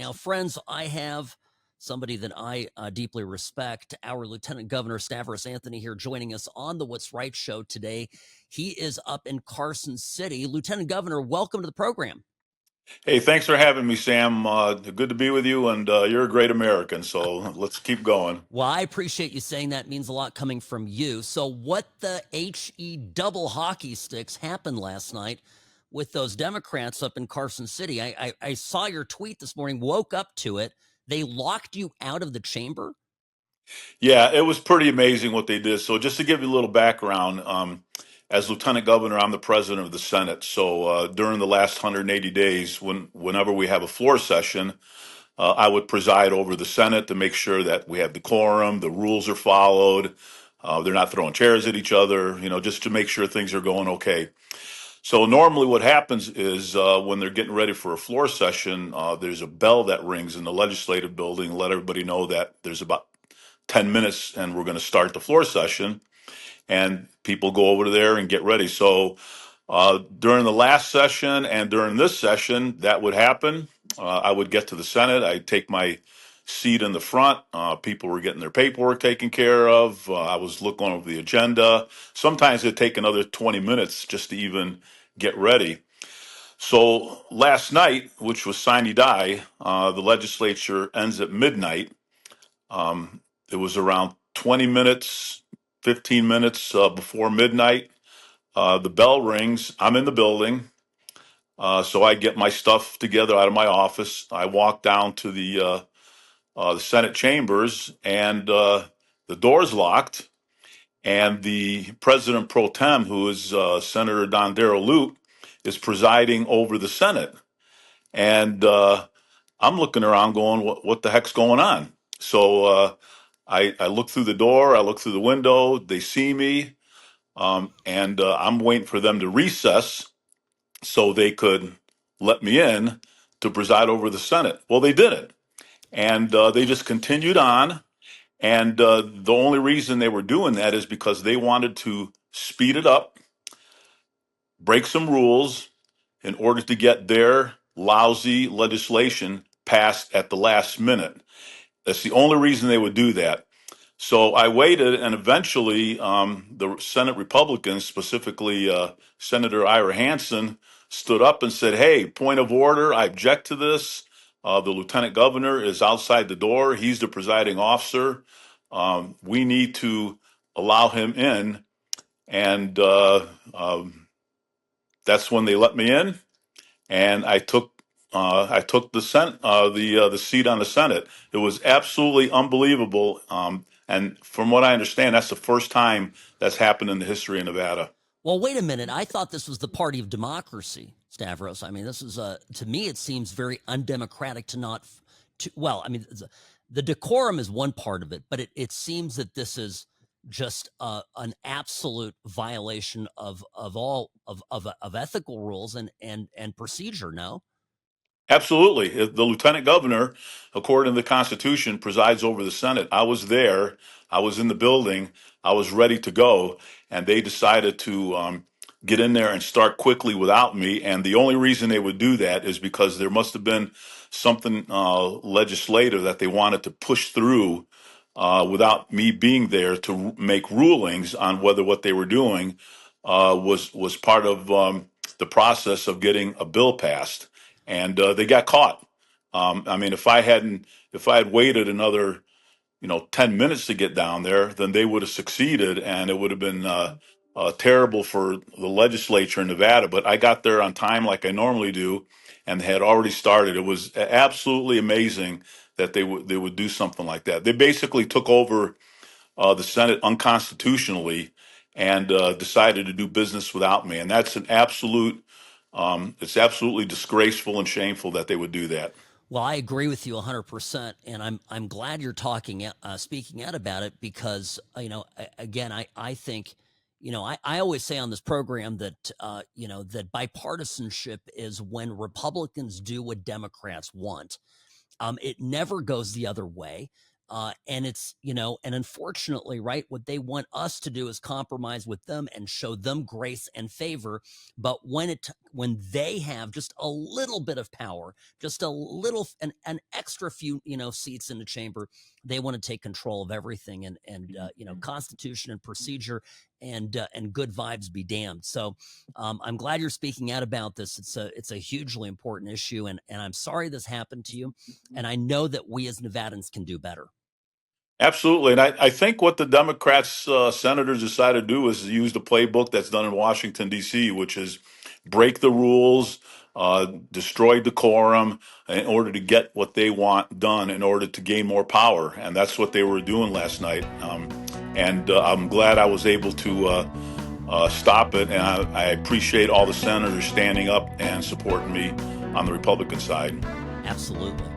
Now, friends, I have somebody that I deeply respect, our Lieutenant Governor Stavros Anthony here joining us on the What's Right show today. He is up in Carson City. Lieutenant Governor, welcome to the program. Hey, thanks for having me, Sam. Good to be with you, and you're a great American, so let's keep going. Well, I appreciate you saying that. It means a lot coming from you. So, what the HE double hockey sticks happened last night with those Democrats up in Carson City? I saw your tweet this morning, woke up to it. They locked you out of the chamber? Yeah, it was pretty amazing what they did. So, just to give you a little background, as Lieutenant Governor, I'm the president of the Senate. So, during the last 180 days, whenever we have a floor session, I would preside over the Senate to make sure that we have decorum, the rules are followed, they're not throwing chairs at each other, just to make sure things are going okay. So normally what happens is when they're getting ready for a floor session, there's a bell that rings in the legislative building, let everybody know that there's about 10 minutes and we're going to start the floor session. And people go over there and get ready. So during the last session and during this session, that would happen. I would get to the Senate. I'd take my seat in the front. People were getting their paperwork taken care of. I was looking over the agenda. Sometimes it'd take another 20 minutes just to even get ready. So last night, which was sine die, the legislature ends at midnight. It was around 20 minutes, 15 minutes before midnight. The bell rings. I'm in the building. So I get my stuff together out of my office. I walk down to the Senate chambers, and the door's locked. And the president pro tem, who is Senator Don Darrell Lute, is presiding over the Senate. And I'm looking around going, what the heck's going on? So I look through the door, I look through the window, they see me, and I'm waiting for them to recess so they could let me in to preside over the Senate. Well, they didn't. And they just continued on. And the only reason they were doing that is because they wanted to speed it up, break some rules in order to get their lousy legislation passed at the last minute. That's the only reason they would do that. So I waited, and eventually the Senate Republicans, specifically Senator Ira Hansen, stood up and said, "Hey, point of order, I object to this. The lieutenant governor is outside the door. He's the presiding officer. We need to allow him in." And that's when they let me in, and I took the seat on the Senate. It was absolutely unbelievable. And from what I understand, that's the first time that's happened in the history of Nevada. Well, wait a minute. I thought this was the party of democracy, Stavros. I mean, this is to me, it seems very undemocratic to not. Well, I mean, the decorum is one part of it, but it seems that this is just an absolute violation of all of ethical rules and procedure. No. Absolutely. The lieutenant governor, according to the Constitution, presides over the Senate. I was there. I was in the building. I was ready to go. And they decided to get in there and start quickly without me. And the only reason they would do that is because there must have been something legislative that they wanted to push through without me being there to make rulings on whether what they were doing was part of the process of getting a bill passed, and they got caught. I mean, if I had waited another 10 minutes to get down there, then they would have succeeded, and it would have been terrible for the legislature in Nevada. But I got there on time, like I normally do, and they had already started. It was absolutely amazing that they would do something like that. They basically took over the Senate unconstitutionally and decided to do business without me. And that's it's absolutely disgraceful and shameful that they would do that. Well, I agree with you 100%, and I'm glad you're speaking out about it because again I think I always say on this program that that bipartisanship is when Republicans do what Democrats want. It never goes the other way. And it's, and unfortunately, right, what they want us to do is compromise with them and show them grace and favor. But when they have just a little bit of power, just a little, an extra few, seats in the chamber, they want to take control of everything. And Constitution and procedure and good vibes be damned. So I'm glad you're speaking out about this. It's a hugely important issue, and I'm sorry this happened to you. And I know that we as Nevadans can do better. Absolutely. And I think what the Democrats, senators decided to do is use the playbook that's done in Washington, D.C., which is break the rules, destroy decorum in order to get what they want done in order to gain more power. And that's what they were doing last night. And I'm glad I was able to stop it. And I appreciate all the senators standing up and supporting me on the Republican side. Absolutely.